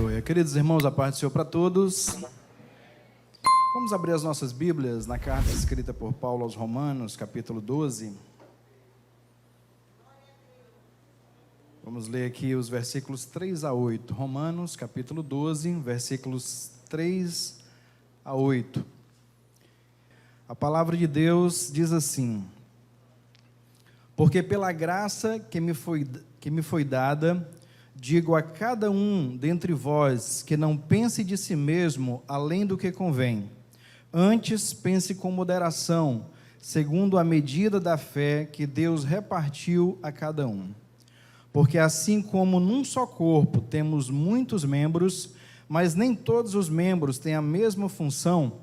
Aleluia. Queridos irmãos, a paz do Senhor para todos. Vamos abrir as nossas Bíblias na carta escrita por Paulo aos Romanos, capítulo 12. Vamos ler aqui os versículos 3 a 8. Romanos, capítulo 12, versículos 3 a 8. A palavra de Deus diz assim: porque pela graça que me foi dada, digo a cada um dentre vós que não pense de si mesmo além do que convém. Antes pense com moderação, segundo a medida da fé que Deus repartiu a cada um. Porque assim como num só corpo temos muitos membros, mas nem todos os membros têm a mesma função,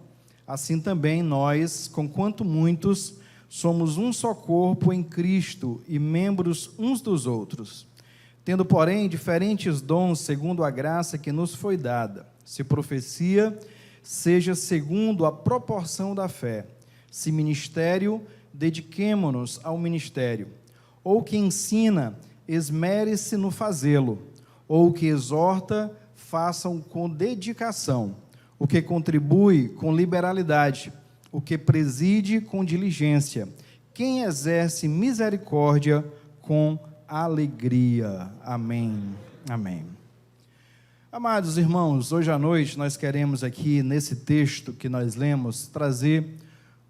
assim também nós, conquanto muitos, somos um só corpo em Cristo e membros uns dos outros. Tendo, porém, diferentes dons segundo a graça que nos foi dada. Se profecia, seja segundo a proporção da fé. Se ministério, dediquemo-nos ao ministério. Ou que ensina, esmere-se no fazê-lo. Ou que exorta, façam com dedicação. O que contribui, com liberalidade. O que preside, com diligência. Quem exerce misericórdia, com alegria. Amém. Amém. Amados irmãos, hoje à noite nós queremos aqui, nesse texto que nós lemos, trazer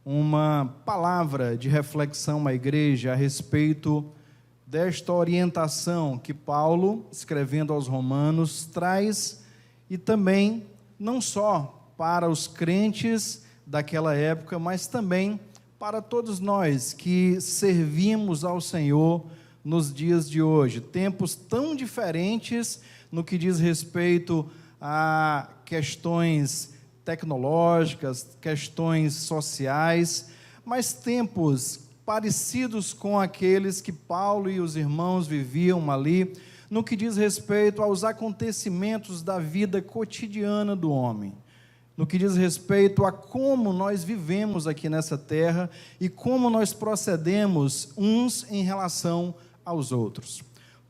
uma palavra de reflexão à igreja a respeito desta orientação que Paulo, escrevendo aos Romanos, traz, e também, não só para os crentes daquela época, mas também para todos nós que servimos ao Senhor nos dias de hoje, tempos tão diferentes no que diz respeito a questões tecnológicas, questões sociais, mas tempos parecidos com aqueles que Paulo e os irmãos viviam ali, no que diz respeito aos acontecimentos da vida cotidiana do homem, no que diz respeito a como nós vivemos aqui nessa terra e como nós procedemos uns em relação aos outros.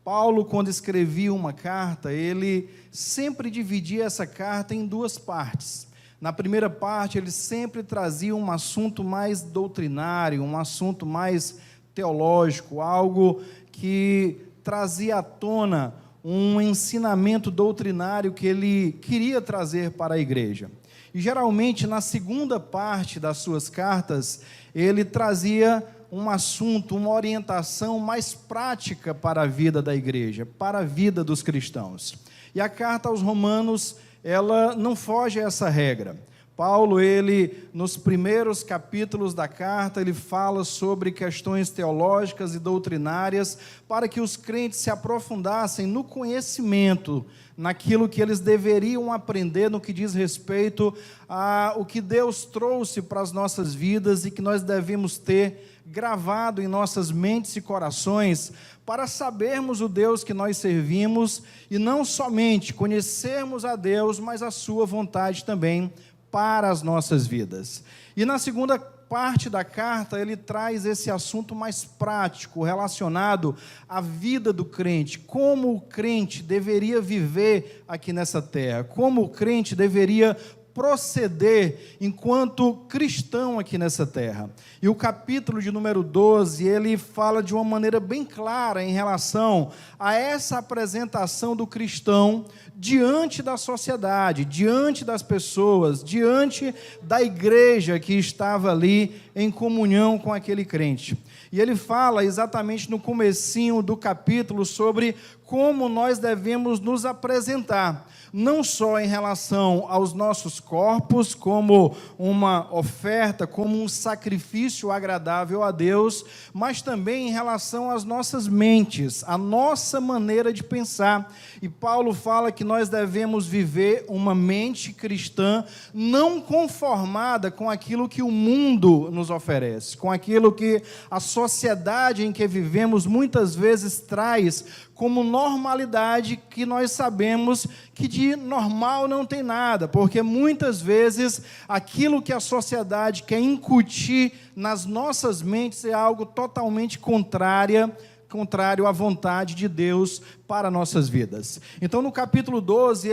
Paulo, quando escrevia uma carta, ele sempre dividia essa carta em duas partes. Na primeira parte, ele sempre trazia um assunto mais doutrinário, um assunto mais teológico, algo que trazia à tona um ensinamento doutrinário que ele queria trazer para a igreja. E geralmente, na segunda parte das suas cartas, ele trazia um assunto, uma orientação mais prática para a vida da igreja, para a vida dos cristãos. E a carta aos Romanos, ela não foge a essa regra. Paulo, ele, nos primeiros capítulos da carta, ele fala sobre questões teológicas e doutrinárias para que os crentes se aprofundassem no conhecimento, naquilo que eles deveriam aprender no que diz respeito a o que Deus trouxe para as nossas vidas e que nós devemos ter gravado em nossas mentes e corações para sabermos o Deus que nós servimos e não somente conhecermos a Deus, mas a sua vontade também para as nossas vidas. E na segunda parte da carta, ele traz esse assunto mais prático, relacionado à vida do crente, como o crente deveria viver aqui nessa terra, como o crente deveria proceder enquanto cristão aqui nessa terra. E o capítulo de número 12, ele fala de uma maneira bem clara em relação a essa apresentação do cristão diante da sociedade, diante das pessoas, diante da igreja que estava ali em comunhão com aquele crente. E ele fala exatamente no comecinho do capítulo sobre como nós devemos nos apresentar, não só em relação aos nossos corpos, como uma oferta, como um sacrifício agradável a Deus, mas também em relação às nossas mentes, a nossa maneira de pensar. E Paulo fala que nós devemos viver uma mente cristã não conformada com aquilo que o mundo nos oferece, com aquilo que a sociedade em que vivemos muitas vezes traz como normalidade, que nós sabemos que de normal não tem nada, porque muitas vezes aquilo que a sociedade quer incutir nas nossas mentes é algo totalmente contrário contrário à vontade de Deus para nossas vidas. Então, no capítulo 12,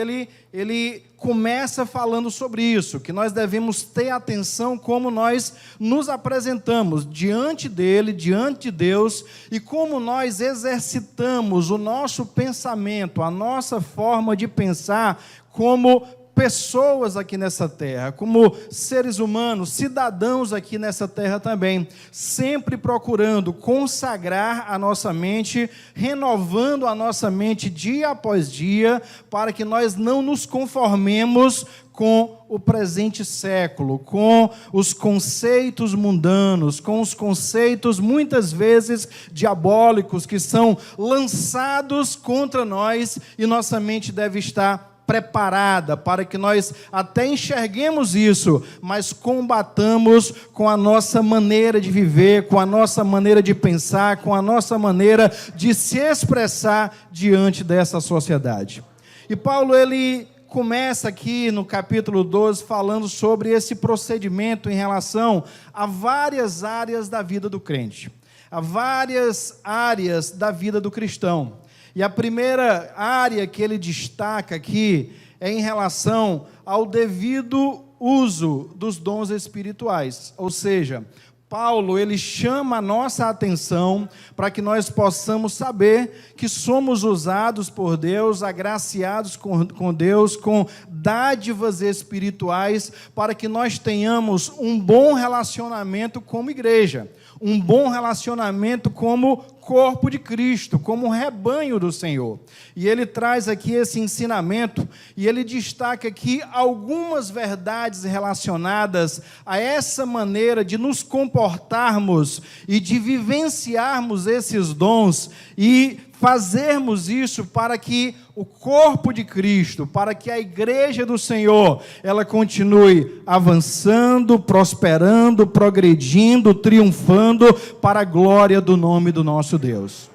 ele começa falando sobre isso, que nós devemos ter atenção como nós nos apresentamos diante dele, diante de Deus, e como nós exercitamos o nosso pensamento, a nossa forma de pensar como pessoas aqui nessa terra, como seres humanos, cidadãos aqui nessa terra também, sempre procurando consagrar a nossa mente, renovando a nossa mente dia após dia, para que nós não nos conformemos com o presente século, com os conceitos mundanos, com os conceitos muitas vezes diabólicos que são lançados contra nós, e nossa mente deve estar preparada para que nós até enxerguemos isso, mas combatamos com a nossa maneira de viver, com a nossa maneira de pensar, com a nossa maneira de se expressar diante dessa sociedade. E Paulo, ele começa aqui no capítulo 12 falando sobre esse procedimento em relação a várias áreas da vida do crente, a várias áreas da vida do cristão. E a primeira área que ele destaca aqui é em relação ao devido uso dos dons espirituais. Ou seja, Paulo, ele chama a nossa atenção para que nós possamos saber que somos usados por Deus, agraciados com Deus, com dádivas espirituais, para que nós tenhamos um bom relacionamento como igreja, um bom relacionamento como corpo de Cristo, como rebanho do Senhor. E ele traz aqui esse ensinamento, e ele destaca aqui algumas verdades relacionadas a essa maneira de nos comportarmos e de vivenciarmos esses dons e fazermos isso para que o corpo de Cristo, para que a igreja do Senhor, ela continue avançando, prosperando, progredindo, triunfando para a glória do nome do nosso Deus.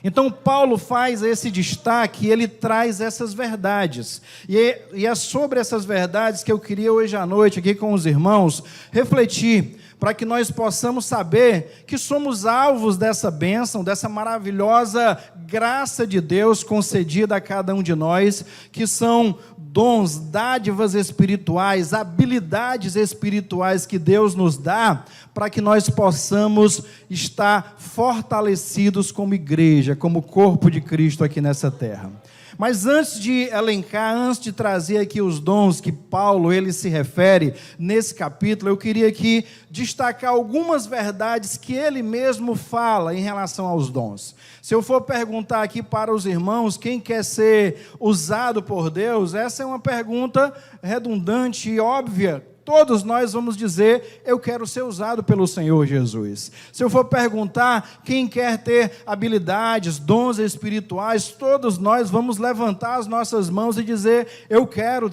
Então, Paulo faz esse destaque, ele traz essas verdades. E é sobre essas verdades que eu queria hoje à noite, aqui com os irmãos, refletir, para que nós possamos saber que somos alvos dessa bênção, dessa maravilhosa graça de Deus concedida a cada um de nós, que são dons, dádivas espirituais, habilidades espirituais que Deus nos dá, para que nós possamos estar fortalecidos como igreja, como corpo de Cristo aqui nessa terra. Mas antes de elencar, antes de trazer aqui os dons que Paulo ele se refere nesse capítulo, eu queria aqui destacar algumas verdades que ele mesmo fala em relação aos dons. Se eu for perguntar aqui para os irmãos quem quer ser usado por Deus, essa é uma pergunta redundante e óbvia. Todos nós vamos dizer, eu quero ser usado pelo Senhor Jesus. Se eu for perguntar quem quer ter habilidades, dons espirituais, todos nós vamos levantar as nossas mãos e dizer, eu quero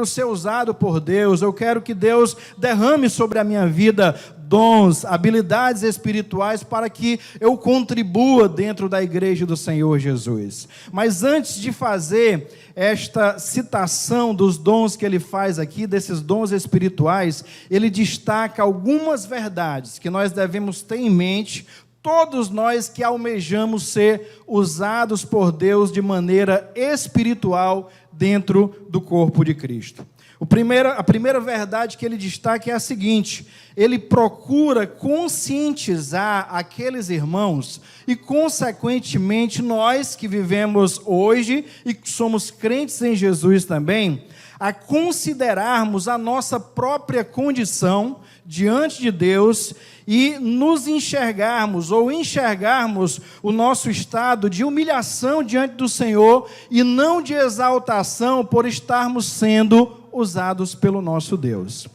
ser usado por Deus, eu quero que Deus derrame sobre a minha vida dons, habilidades espirituais para que eu contribua dentro da igreja do Senhor Jesus. Mas antes de fazer esta citação dos dons que ele faz aqui, desses dons espirituais, ele destaca algumas verdades que nós devemos ter em mente, todos nós que almejamos ser usados por Deus de maneira espiritual dentro do corpo de Cristo. A primeira verdade que ele destaca é a seguinte: ele procura conscientizar aqueles irmãos e, consequentemente, nós que vivemos hoje e que somos crentes em Jesus também, a considerarmos a nossa própria condição diante de Deus e nos enxergarmos ou enxergarmos o nosso estado de humilhação diante do Senhor e não de exaltação por estarmos sendo usados pelo nosso Deus.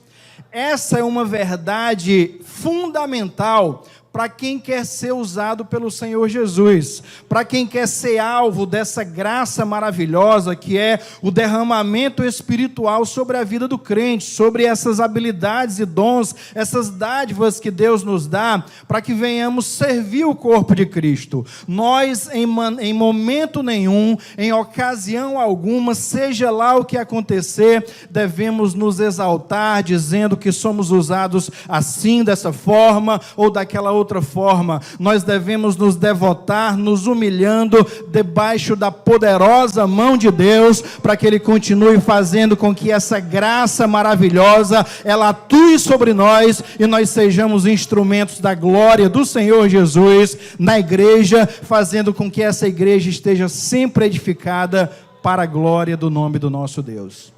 Essa é uma verdade fundamental para quem quer ser usado pelo Senhor Jesus, para quem quer ser alvo dessa graça maravilhosa que é o derramamento espiritual sobre a vida do crente, sobre essas habilidades e dons, essas dádivas que Deus nos dá, para que venhamos servir o corpo de Cristo. Nós, em momento nenhum, em ocasião alguma, seja lá o que acontecer, devemos nos exaltar, dizendo que somos usados assim, dessa forma, ou daquela outra outra forma. Nós devemos nos devotar, nos humilhando debaixo da poderosa mão de Deus, para que Ele continue fazendo com que essa graça maravilhosa, ela atue sobre nós e nós sejamos instrumentos da glória do Senhor Jesus na igreja, fazendo com que essa igreja esteja sempre edificada para a glória do nome do nosso Deus.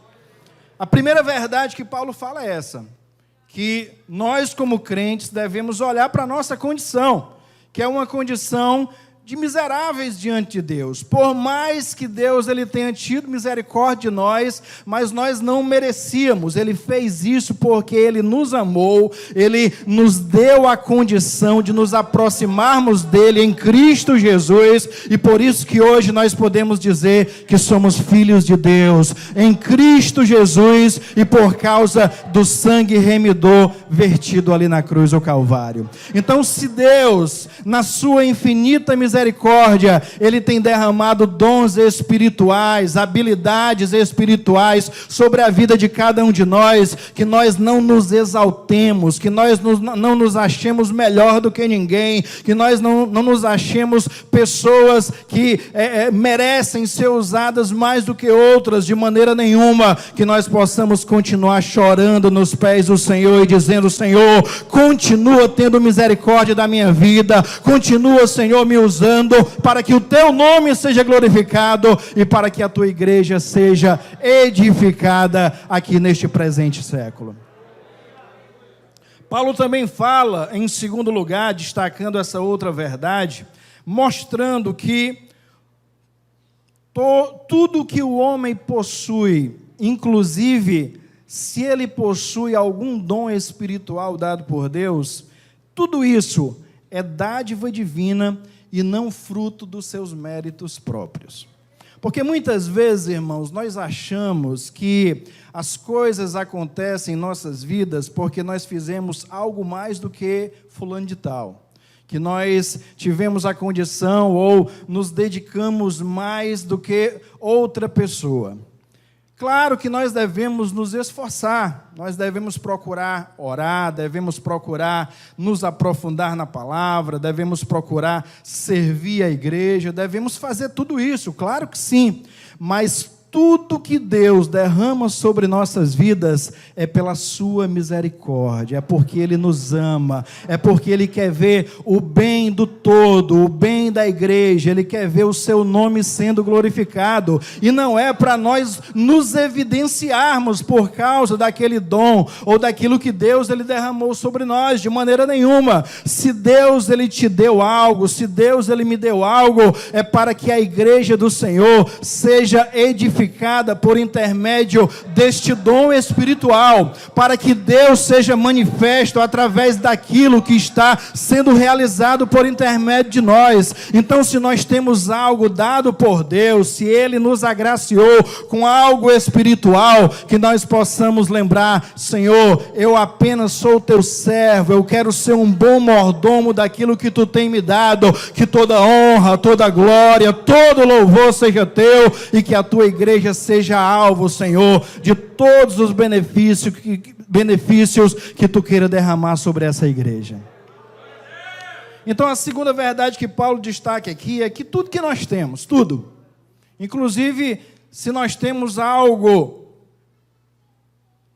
A primeira verdade que Paulo fala é essa, que nós como crentes devemos olhar para a nossa condição, que é uma condição de miseráveis diante de Deus. Por mais que Deus ele tenha tido misericórdia de nós, mas nós não merecíamos. Ele fez isso porque Ele nos amou, Ele nos deu a condição de nos aproximarmos dEle em Cristo Jesus, e por isso que hoje nós podemos dizer que somos filhos de Deus, em Cristo Jesus, e por causa do sangue remidor vertido ali na cruz do Calvário. Então, se Deus, na sua infinita misericórdia, Ele tem derramado dons espirituais, habilidades espirituais sobre a vida de cada um de nós, que nós não nos exaltemos, que nós não nos achemos melhor do que ninguém, que nós não nos achemos pessoas que merecem ser usadas mais do que outras, de maneira nenhuma, que nós possamos continuar chorando nos pés do Senhor e dizendo: Senhor, continua tendo misericórdia da minha vida, continua, Senhor, me usando, para que o teu nome seja glorificado e para que a tua igreja seja edificada aqui neste presente século. Paulo também fala, em segundo lugar, destacando essa outra verdade, mostrando que tudo que o homem possui, inclusive se ele possui algum dom espiritual dado por Deus, tudo isso é dádiva divina e não fruto dos seus méritos próprios. Porque muitas vezes, irmãos, nós achamos que as coisas acontecem em nossas vidas porque nós fizemos algo mais do que fulano de tal, que nós tivemos a condição ou nos dedicamos mais do que outra pessoa. Claro que nós devemos nos esforçar, nós devemos procurar orar, devemos procurar nos aprofundar na palavra, devemos procurar servir a igreja, devemos fazer tudo isso, claro que sim, mas tudo que Deus derrama sobre nossas vidas é pela sua misericórdia, é porque Ele nos ama, é porque Ele quer ver o bem do todo, o bem da igreja, Ele quer ver o seu nome sendo glorificado, e não é para nós nos evidenciarmos por causa daquele dom, ou daquilo que Deus Ele derramou sobre nós, de maneira nenhuma. Se Deus Ele te deu algo, se Deus Ele me deu algo, é para que a igreja do Senhor seja edificada por intermédio deste dom espiritual, para que Deus seja manifesto através daquilo que está sendo realizado por intermédio de nós. Então, se nós temos algo dado por Deus, se Ele nos agraciou com algo espiritual, que nós possamos lembrar: Senhor, eu apenas sou teu servo, eu quero ser um bom mordomo daquilo que tu tem me dado, que toda honra, toda glória, todo louvor seja teu, e que a tua igreja seja alvo, Senhor, de todos os benefícios que tu queira derramar sobre essa igreja. Então, a segunda verdade que Paulo destaca aqui é que tudo que nós temos, tudo, inclusive se nós temos algo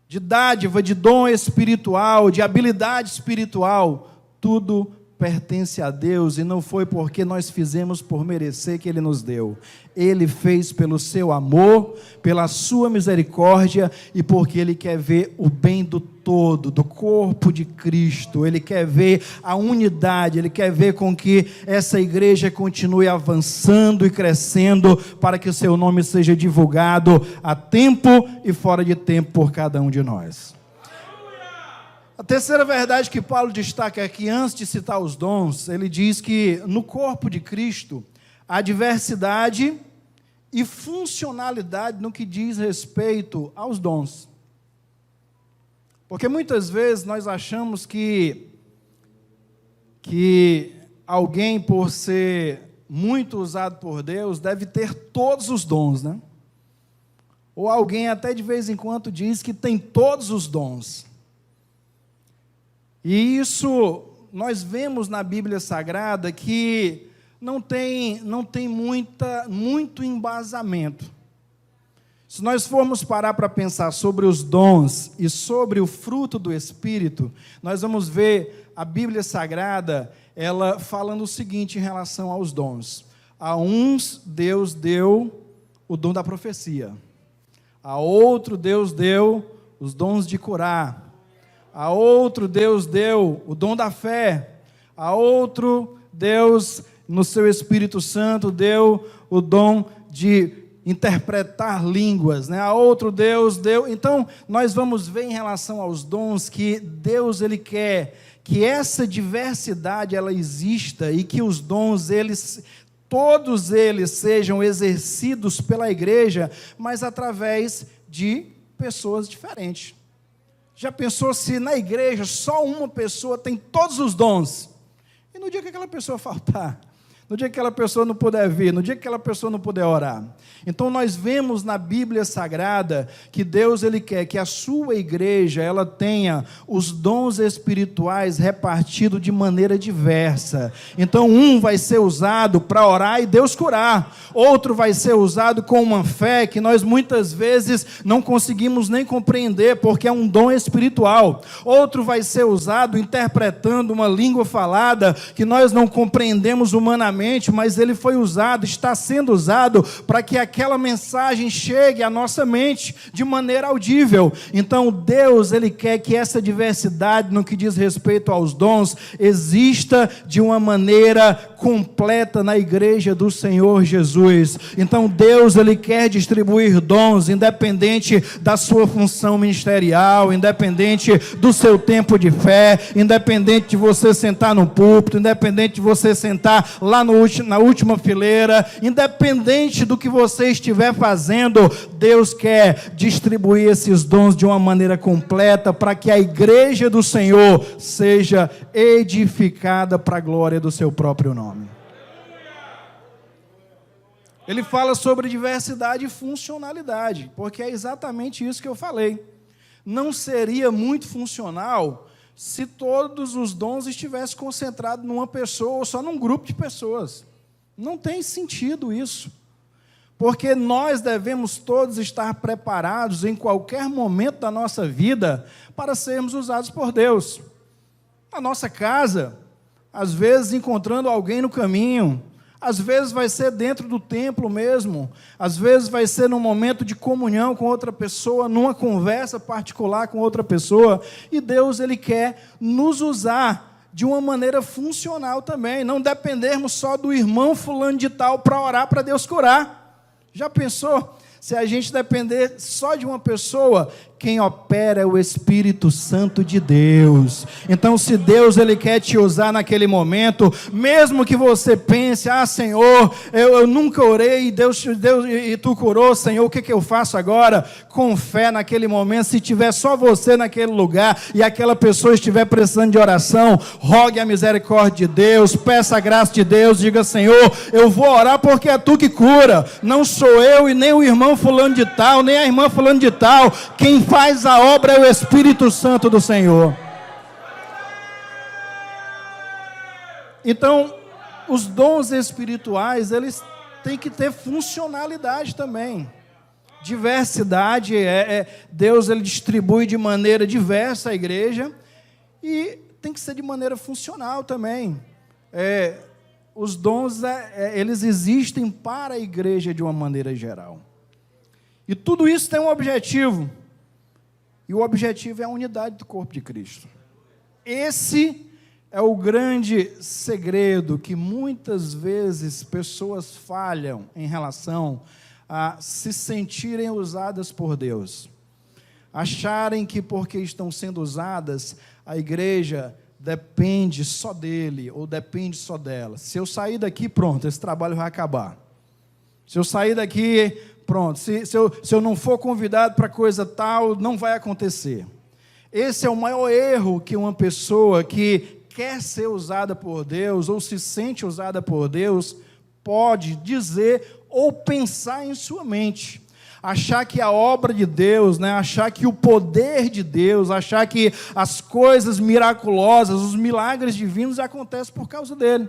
de dádiva, de dom espiritual, de habilidade espiritual, tudo pertence a Deus, e não foi porque nós fizemos por merecer que Ele nos deu. Ele fez pelo seu amor, pela sua misericórdia, e porque Ele quer ver o bem do todo, do corpo de Cristo. Ele quer ver a unidade, Ele quer ver com que essa igreja continue avançando e crescendo, para que o seu nome seja divulgado a tempo e fora de tempo por cada um de nós. A terceira verdade que Paulo destaca aqui, antes de citar os dons, ele diz que no corpo de Cristo há diversidade e funcionalidade no que diz respeito aos dons. Porque muitas vezes nós achamos que alguém, por ser muito usado por Deus, deve ter todos os dons, né? Ou alguém até de vez em quando diz que tem todos os dons. E isso nós vemos na Bíblia Sagrada que não tem muito embasamento. Se nós formos parar para pensar sobre os dons e sobre o fruto do Espírito, nós vamos ver a Bíblia Sagrada, ela falando o seguinte em relação aos dons. A uns Deus deu o dom da profecia, a outro Deus deu os dons de curar, a outro Deus deu o dom da fé, a outro Deus, no seu Espírito Santo, deu o dom de interpretar línguas, né? A outro Deus deu. Então, nós vamos ver em relação aos dons que Deus, Ele quer que essa diversidade, ela exista e que os dons, todos eles sejam exercidos pela igreja, mas através de pessoas diferentes. Já pensou se na igreja só uma pessoa tem todos os dons? E no dia que aquela pessoa faltar, no dia que aquela pessoa não puder vir, no dia que aquela pessoa não puder orar? Então nós vemos na Bíblia Sagrada que Deus, Ele quer que a sua igreja, ela tenha os dons espirituais repartidos de maneira diversa. Então um vai ser usado para orar e Deus curar, outro vai ser usado com uma fé que nós muitas vezes não conseguimos nem compreender, porque é um dom espiritual. Outro vai ser usado interpretando uma língua falada que nós não compreendemos humanamente, mas ele foi usado, está sendo usado para que aquela mensagem chegue à nossa mente de maneira audível. Então Deus, Ele quer que essa diversidade no que diz respeito aos dons exista de uma maneira completa na igreja do Senhor Jesus. Então Deus, Ele quer distribuir dons independente da sua função ministerial, independente do seu tempo de fé, independente de você sentar no púlpito, independente de você sentar lá na última fileira, independente do que você estiver fazendo, Deus quer distribuir esses dons de uma maneira completa para que a igreja do Senhor seja edificada para a glória do seu próprio nome. Ele fala sobre diversidade e funcionalidade, porque é exatamente isso que eu falei. Não seria muito funcional se todos os dons estivessem concentrados numa pessoa ou só num grupo de pessoas. Não tem sentido isso, porque nós devemos todos estar preparados em qualquer momento da nossa vida para sermos usados por Deus. Na nossa casa, às vezes encontrando alguém no caminho, às vezes vai ser dentro do templo mesmo, às vezes vai ser num momento de comunhão com outra pessoa, numa conversa particular com outra pessoa, e Deus, Ele quer nos usar de uma maneira funcional também, não dependermos só do irmão fulano de tal para orar para Deus curar. Já pensou? Se a gente depender só de uma pessoa, quem opera é o Espírito Santo de Deus. Então, se Deus, Ele quer te usar naquele momento, mesmo que você pense, Senhor, eu nunca orei, e Tu curou, Senhor, o que eu faço agora? Com fé naquele momento, se tiver só você naquele lugar, e aquela pessoa estiver precisando de oração, rogue a misericórdia de Deus, peça a graça de Deus, diga, Senhor, eu vou orar porque é Tu que cura, não sou eu e nem o irmão fulano de tal, nem a irmã fulano de tal, quem faz a obra é o Espírito Santo do Senhor. Então, os dons espirituais, eles têm que ter funcionalidade também. Diversidade, Deus, Ele distribui de maneira diversa a igreja, e tem que ser de maneira funcional também. Os dons, eles existem para a igreja de uma maneira geral. E tudo isso tem um objetivo. E o objetivo é a unidade do corpo de Cristo. Esse é o grande segredo que muitas vezes pessoas falham em relação a se sentirem usadas por Deus. Acharem que porque estão sendo usadas, a igreja depende só dele ou depende só dela. Se eu sair daqui, pronto, esse trabalho vai acabar. Se eu sair daqui, pronto, se eu não for convidado para coisa tal, não vai acontecer. Esse é o maior erro que uma pessoa que quer ser usada por Deus, ou se sente usada por Deus, pode dizer ou pensar em sua mente. achar que a obra de Deus, né, achar que o poder de Deus, achar que as coisas miraculosas, os milagres divinos acontecem por causa dele.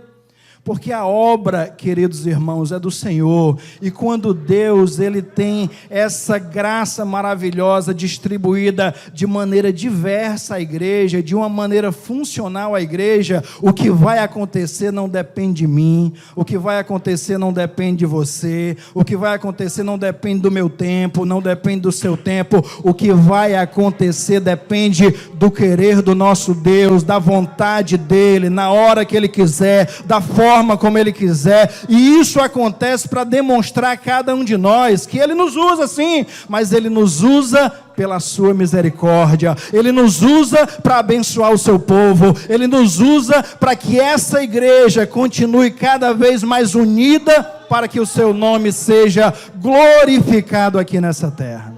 Porque a obra, queridos irmãos, é do Senhor, e quando Deus ele tem essa graça maravilhosa distribuída de maneira diversa à igreja, de uma maneira funcional à igreja, o que vai acontecer não depende de mim, o que vai acontecer não depende de você, o que vai acontecer não depende do meu tempo, não depende do seu tempo, o que vai acontecer depende do querer do nosso Deus, da vontade dele, na hora que ele quiser, da forma como ele quiser, e isso acontece para demonstrar a cada um de nós que ele nos usa sim, mas ele nos usa pela sua misericórdia, ele nos usa para abençoar o seu povo, ele nos usa para que essa igreja continue cada vez mais unida, para que o seu nome seja glorificado aqui nessa terra.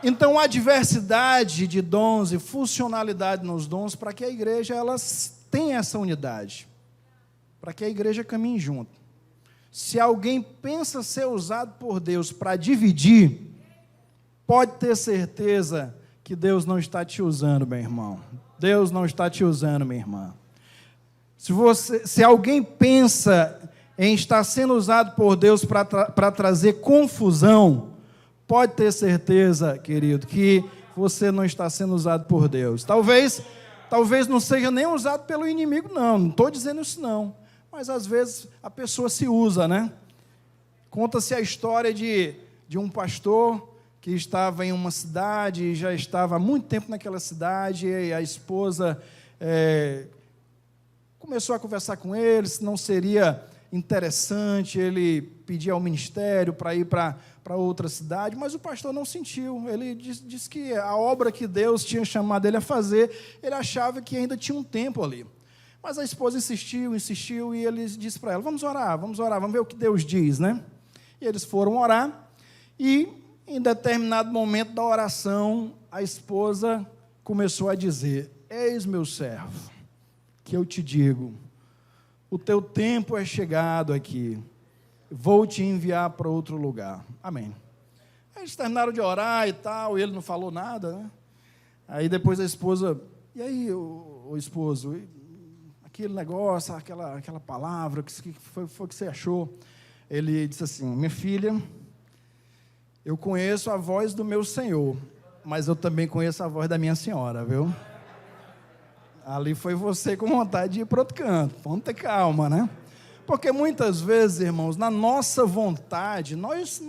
Então há diversidade de dons e funcionalidade nos dons para que a igreja tenha essa unidade, para que a igreja caminhe junto. Se alguém pensa ser usado por Deus para dividir, pode ter certeza que Deus não está te usando, meu irmão. Deus não está te usando, minha irmã. Se alguém pensa em estar sendo usado por Deus para trazer confusão, pode ter certeza, querido, que você não está sendo usado por Deus. Talvez não seja nem usado pelo inimigo, não estou dizendo isso não, mas às vezes a pessoa se usa, né? Conta-se a história de um pastor que estava em uma cidade, e já estava há muito tempo naquela cidade, e a esposa começou a conversar com ele, se não seria interessante ele pedir ao ministério para ir para outra cidade, mas o pastor não sentiu. Ele disse que a obra que Deus tinha chamado ele a fazer, ele achava que ainda tinha um tempo ali. Mas a esposa insistiu, e ele disse para ela, vamos orar, vamos ver o que Deus diz, né? E eles foram orar, e em determinado momento da oração, a esposa começou a dizer, eis meu servo, que eu te digo, o teu tempo é chegado aqui, vou te enviar para outro lugar. Amém. Aí eles terminaram de orar e tal, e ele não falou nada, né? Aí depois a esposa, e aí, o esposo, aquele negócio, aquela palavra, o que foi que você achou? Ele disse assim, minha filha, eu conheço a voz do meu Senhor, mas eu também conheço a voz da minha senhora, viu? Ali foi você com vontade de ir para outro canto, vamos ter calma, né? Porque muitas vezes, irmãos, na nossa vontade, nós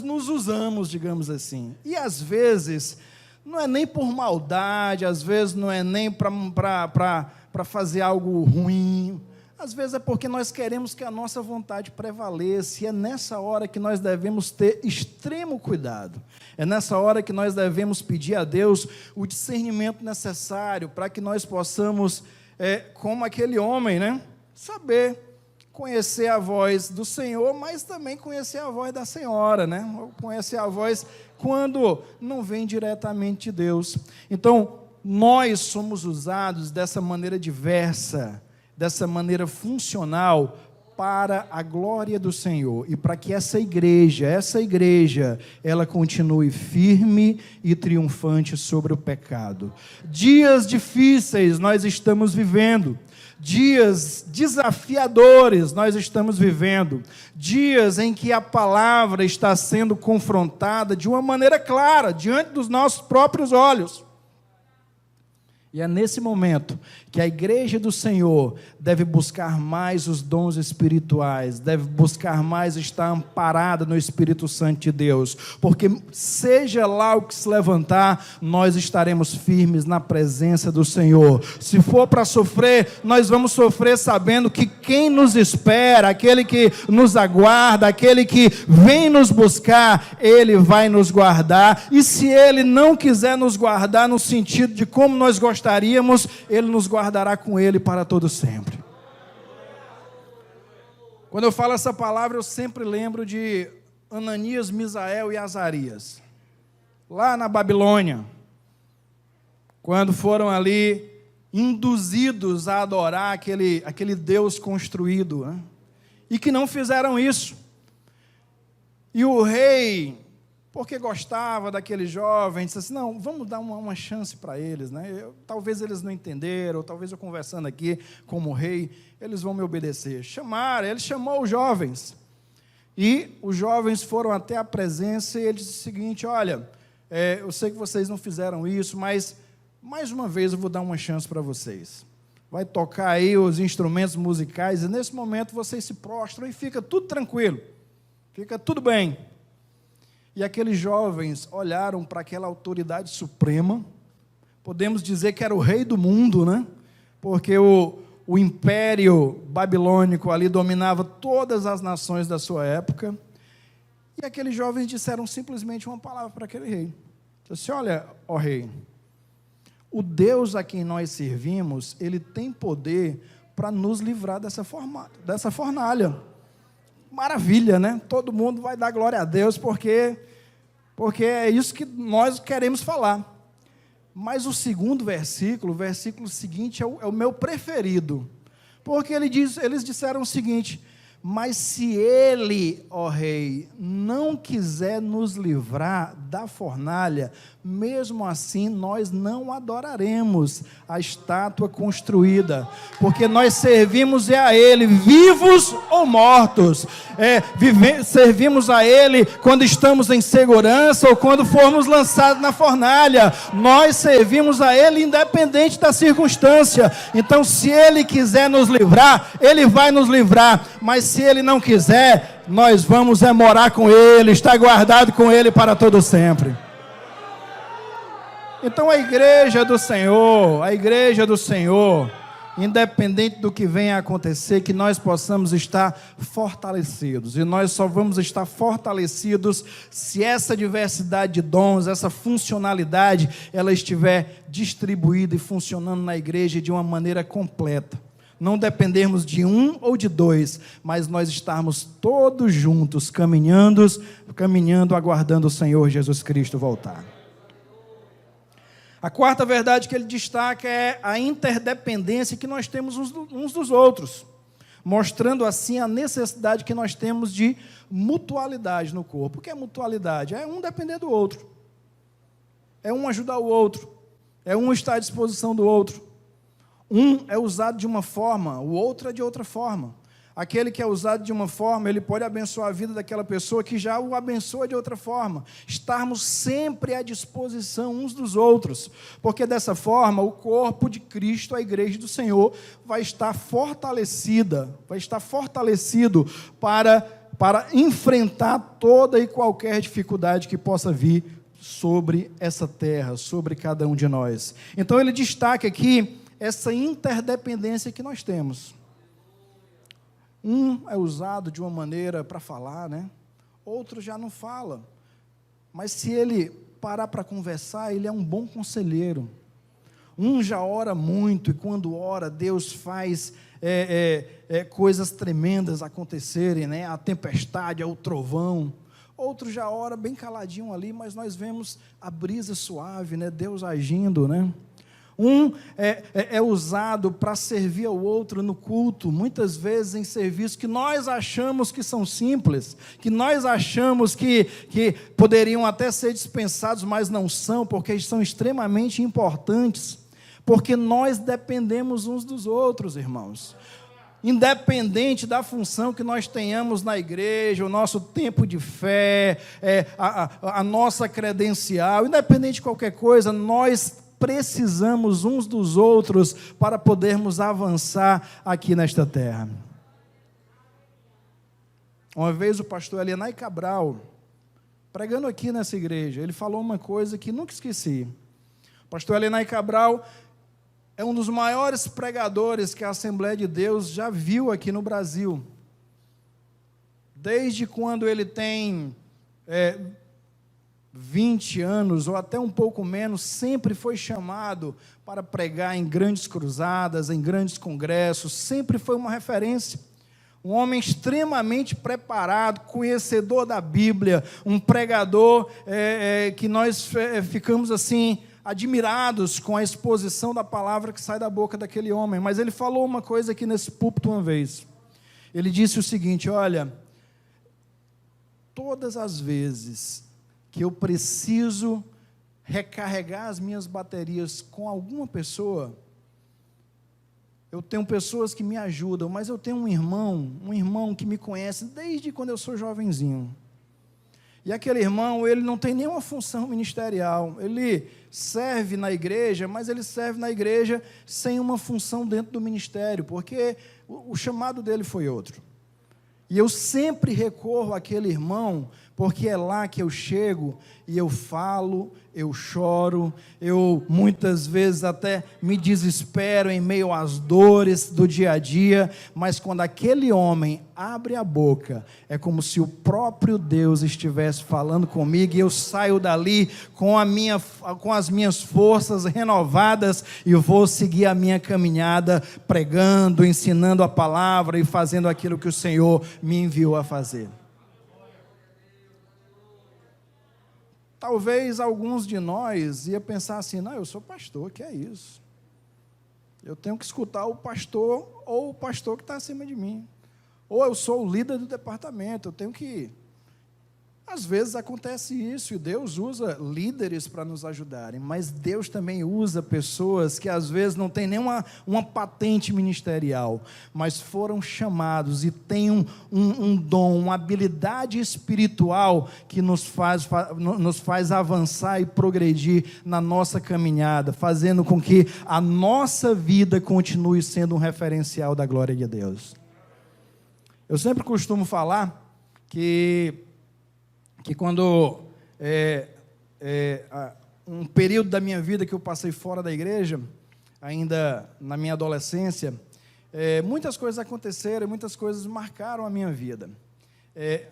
nos usamos, digamos assim. E às vezes, não é nem por maldade, às vezes não é nem para fazer algo ruim. Às vezes é porque nós queremos que a nossa vontade prevaleça. E é nessa hora que nós devemos ter extremo cuidado. É nessa hora que nós devemos pedir a Deus o discernimento necessário para que nós possamos, como aquele homem, né? Saber conhecer a voz do Senhor, mas também conhecer a voz da senhora, né? Conhecer a voz quando não vem diretamente de Deus. Então, nós somos usados dessa maneira diversa, dessa maneira funcional, para a glória do Senhor, e para que essa igreja, ela continue firme e triunfante sobre o pecado. Dias difíceis nós estamos vivendo, dias desafiadores nós estamos vivendo, dias em que a palavra está sendo confrontada de uma maneira clara, diante dos nossos próprios olhos. E é nesse momento que a igreja do Senhor deve buscar mais os dons espirituais, deve buscar mais estar amparada no Espírito Santo de Deus, porque seja lá o que se levantar, nós estaremos firmes na presença do Senhor. Se for para sofrer, nós vamos sofrer sabendo que quem nos espera, aquele que nos aguarda, aquele que vem nos buscar, Ele vai nos guardar, e se Ele não quiser nos guardar no sentido de como nós gostaríamos, Ele nos guardará com Ele para todo sempre. Quando eu falo essa palavra, eu sempre lembro de Ananias, Misael e Azarias, lá na Babilônia, quando foram ali induzidos a adorar aquele Deus construído, né? E que não fizeram isso. E o rei, porque gostava daqueles jovens, disse assim, não, vamos dar uma chance para eles, né? Talvez eles não entenderam, ou talvez eu conversando aqui como rei, eles vão me obedecer. Ele chamou os jovens, e os jovens foram até a presença, e ele disse o seguinte, olha, eu sei que vocês não fizeram isso, mas mais uma vez eu vou dar uma chance para vocês. Vai tocar aí os instrumentos musicais, e nesse momento vocês se prostram, e fica tudo tranquilo, fica tudo bem. E aqueles jovens olharam para aquela autoridade suprema, podemos dizer que era o rei do mundo, né? Porque o império babilônico ali dominava todas as nações da sua época, e aqueles jovens disseram simplesmente uma palavra para aquele rei. Disse assim, olha, ó rei, o Deus a quem nós servimos, ele tem poder para nos livrar dessa fornalha. Maravilha, né? Todo mundo vai dar glória a Deus, porque é isso que nós queremos falar. Mas o segundo versículo, o versículo seguinte, é o meu preferido. Porque eles disseram o seguinte, mas se ele, ó rei, não quiser nos livrar da fornalha, mesmo assim nós não adoraremos a estátua construída, porque nós servimos a ele, vivos ou mortos, servimos a ele quando estamos em segurança ou quando formos lançados na fornalha, nós servimos a ele independente da circunstância. Então se ele quiser nos livrar, ele vai nos livrar, mas se ele não quiser, nós vamos morar com ele, estar guardado com ele para todo sempre. Então a igreja do Senhor, independente do que venha a acontecer, que nós possamos estar fortalecidos, e nós só vamos estar fortalecidos se essa diversidade de dons, essa funcionalidade, ela estiver distribuída e funcionando na igreja de uma maneira completa. Não dependermos de um ou de dois, mas nós estarmos todos juntos, caminhando, aguardando o Senhor Jesus Cristo voltar. A quarta verdade que ele destaca é a interdependência que nós temos uns dos outros, mostrando assim a necessidade que nós temos de mutualidade no corpo. O que é mutualidade? É um depender do outro, é um ajudar o outro, é um estar à disposição do outro. Um é usado de uma forma, o outro é de outra forma. Aquele que é usado de uma forma, ele pode abençoar a vida daquela pessoa que já o abençoa de outra forma. Estarmos sempre à disposição uns dos outros, porque dessa forma o corpo de Cristo, a igreja do Senhor, vai estar fortalecida, vai estar fortalecido para enfrentar toda e qualquer dificuldade que possa vir sobre essa terra, sobre cada um de nós. Então ele destaca aqui essa interdependência que nós temos. Um é usado de uma maneira para falar, né? Outro já não fala. Mas se ele parar para conversar, ele é um bom conselheiro. Um já ora muito, e quando ora, Deus faz coisas tremendas acontecerem, né? A tempestade, o trovão. Outro já ora bem caladinho ali, mas nós vemos a brisa suave, né? Deus agindo, né? Um é usado para servir ao outro no culto, muitas vezes em serviços que nós achamos que são simples, que nós achamos que poderiam até ser dispensados, mas não são, porque são extremamente importantes, porque nós dependemos uns dos outros, irmãos. Independente da função que nós tenhamos na igreja, o nosso tempo de fé, a nossa credencial, independente de qualquer coisa, nós precisamos uns dos outros para podermos avançar aqui nesta terra. Uma vez o pastor Elianai Cabral, pregando aqui nessa igreja, ele falou uma coisa que nunca esqueci. O pastor Elianai Cabral é um dos maiores pregadores que a Assembleia de Deus já viu aqui no Brasil. Desde quando ele tem 20 anos, ou até um pouco menos, sempre foi chamado para pregar em grandes cruzadas, em grandes congressos, sempre foi uma referência. Um homem extremamente preparado, conhecedor da Bíblia, um pregador que nós ficamos assim, admirados com a exposição da palavra que sai da boca daquele homem. Mas ele falou uma coisa aqui nesse púlpito uma vez. Ele disse o seguinte: olha, todas as vezes que eu preciso recarregar as minhas baterias com alguma pessoa, eu tenho pessoas que me ajudam, mas eu tenho um irmão que me conhece desde quando eu sou jovenzinho. E aquele irmão, ele não tem nenhuma função ministerial, ele serve na igreja, mas ele serve na igreja sem uma função dentro do ministério, porque o chamado dele foi outro. E eu sempre recorro àquele irmão, porque é lá que eu chego e eu falo, eu choro, eu muitas vezes até me desespero em meio às dores do dia a dia, mas quando aquele homem abre a boca, é como se o próprio Deus estivesse falando comigo, e eu saio dali com as minhas forças renovadas e vou seguir a minha caminhada, pregando, ensinando a palavra e fazendo aquilo que o Senhor me enviou a fazer. Talvez alguns de nós ia pensar assim, não, eu sou pastor, que é isso? Eu tenho que escutar o pastor ou o pastor que está acima de mim. Ou eu sou o líder do departamento, eu tenho que... Às vezes acontece isso, e Deus usa líderes para nos ajudarem, mas Deus também usa pessoas que às vezes não têm nenhuma patente ministerial, mas foram chamados e têm um dom, uma habilidade espiritual que nos faz avançar e progredir na nossa caminhada, fazendo com que a nossa vida continue sendo um referencial da glória de Deus. Eu sempre costumo falar que quando um período da minha vida que eu passei fora da igreja, ainda na minha adolescência, muitas coisas aconteceram, muitas coisas marcaram a minha vida.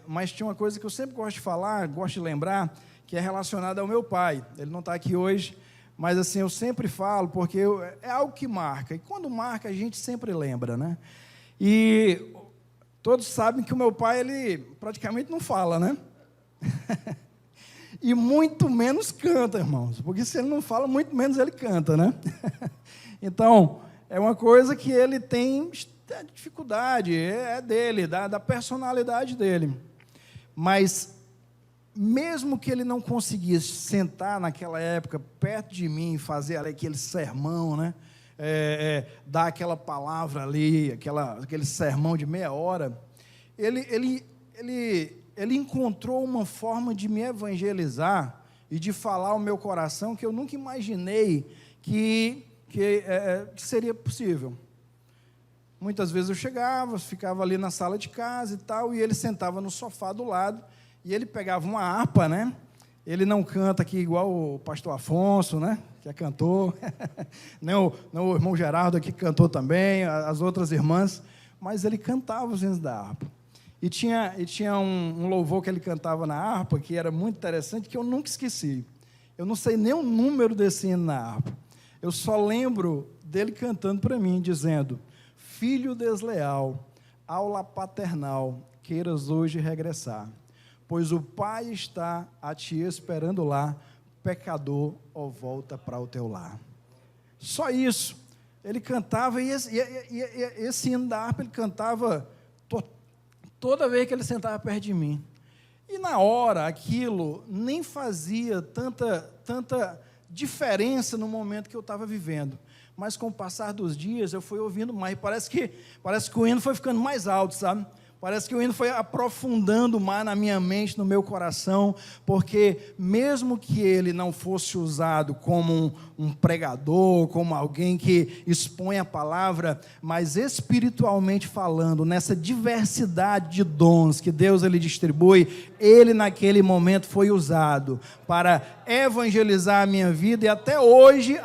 Mas tinha uma coisa que eu sempre gosto de falar, gosto de lembrar, que é relacionada ao meu pai. Ele não está aqui hoje, mas assim, eu sempre falo, porque é algo que marca. E quando marca, a gente sempre lembra, né? E todos sabem que o meu pai, ele praticamente não fala, né? E muito menos canta, irmãos, porque se ele não fala, muito menos ele canta, né? Então, é uma coisa que ele tem dificuldade, é dele, da personalidade dele. Mas, mesmo que ele não conseguisse sentar naquela época perto de mim e fazer aquele sermão, né? Dar aquela palavra ali, aquele sermão de meia hora, ele encontrou uma forma de me evangelizar e de falar ao meu coração que eu nunca imaginei que seria possível. Muitas vezes eu chegava, ficava ali na sala de casa e tal, e ele sentava no sofá do lado, e ele pegava uma harpa, né? Ele não canta aqui igual o pastor Afonso, né? Que é cantor, nem o irmão Gerardo aqui cantou também, as outras irmãs, mas ele cantava os hinos da harpa. E tinha um louvor que ele cantava na harpa, que era muito interessante, que eu nunca esqueci. Eu não sei nem o número desse hino na harpa. Eu só lembro dele cantando para mim, dizendo: filho desleal, aula paternal, queiras hoje regressar, pois o pai está a te esperando lá, pecador, ó, volta para o teu lar. Só isso. Ele cantava, e esse hino da harpa ele cantava toda vez que ele sentava perto de mim. E na hora, aquilo nem fazia tanta diferença no momento que eu estava vivendo. Mas com o passar dos dias, eu fui ouvindo mais. Parece que o hino foi ficando mais alto, sabe? Parece que o hino foi aprofundando mais na minha mente, no meu coração, porque mesmo que ele não fosse usado como um pregador, como alguém que expõe a palavra, mas espiritualmente falando, nessa diversidade de dons que Deus ele distribui, ele naquele momento foi usado para evangelizar a minha vida, e até hoje,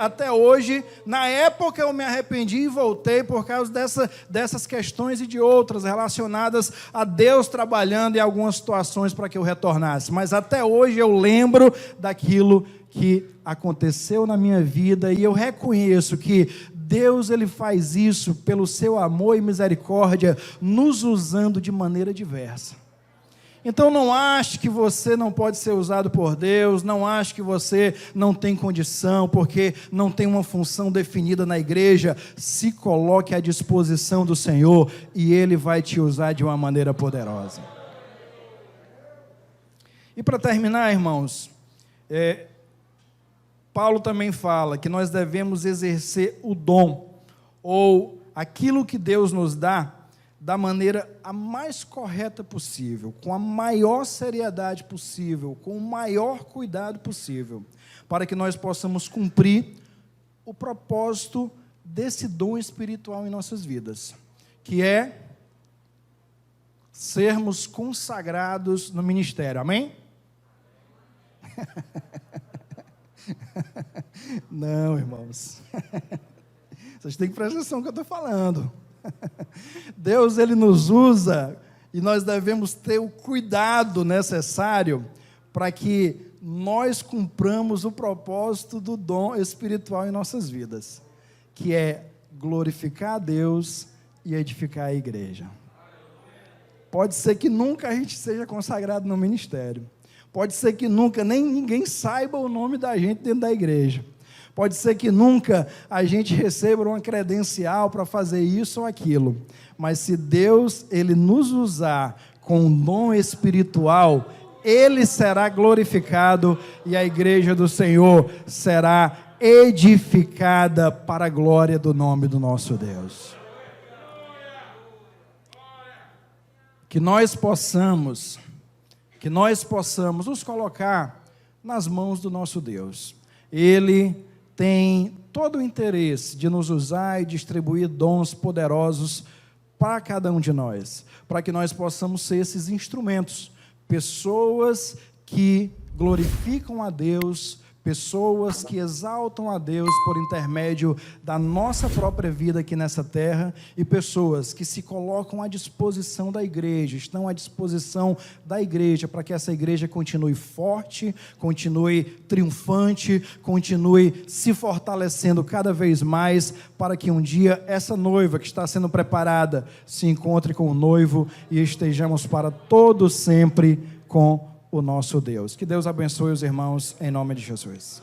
na época eu me arrependi e voltei por causa dessas questões e de outras relacionadas a Deus trabalhando em algumas situações para que eu retornasse, mas até hoje eu lembro daquilo que aconteceu na minha vida, e eu reconheço que Deus ele faz isso pelo seu amor e misericórdia, nos usando de maneira diversa. Então não ache que você não pode ser usado por Deus, não ache que você não tem condição, porque não tem uma função definida na igreja. Se coloque à disposição do Senhor e Ele vai te usar de uma maneira poderosa. E para terminar, irmãos, Paulo também fala que nós devemos exercer o dom, ou aquilo que Deus nos dá, da maneira a mais correta possível, com a maior seriedade possível, com o maior cuidado possível, para que nós possamos cumprir o propósito desse dom espiritual em nossas vidas, que é sermos consagrados no ministério, amém? Não, irmãos, vocês têm que prestar atenção no que eu estou falando. Deus, Ele nos usa e nós devemos ter o cuidado necessário para que nós cumpramos o propósito do dom espiritual em nossas vidas, que é glorificar a Deus e edificar a igreja. Pode ser que nunca a gente seja consagrado no ministério, pode ser que nunca nem ninguém saiba o nome da gente dentro da igreja, pode ser que nunca a gente receba uma credencial para fazer isso ou aquilo, mas se Deus, Ele nos usar com um dom espiritual, Ele será glorificado e a igreja do Senhor será edificada para a glória do nome do nosso Deus. Que nós possamos nos colocar nas mãos do nosso Deus. Ele tem todo o interesse de nos usar e distribuir dons poderosos para cada um de nós, para que nós possamos ser esses instrumentos, pessoas que glorificam a Deus, pessoas que exaltam a Deus por intermédio da nossa própria vida aqui nessa terra, e pessoas que se colocam à disposição da igreja, estão à disposição da igreja, para que essa igreja continue forte, continue triunfante, continue se fortalecendo cada vez mais, para que um dia essa noiva que está sendo preparada se encontre com o noivo e estejamos para todo sempre com o nosso Deus. Que Deus abençoe os irmãos, em nome de Jesus.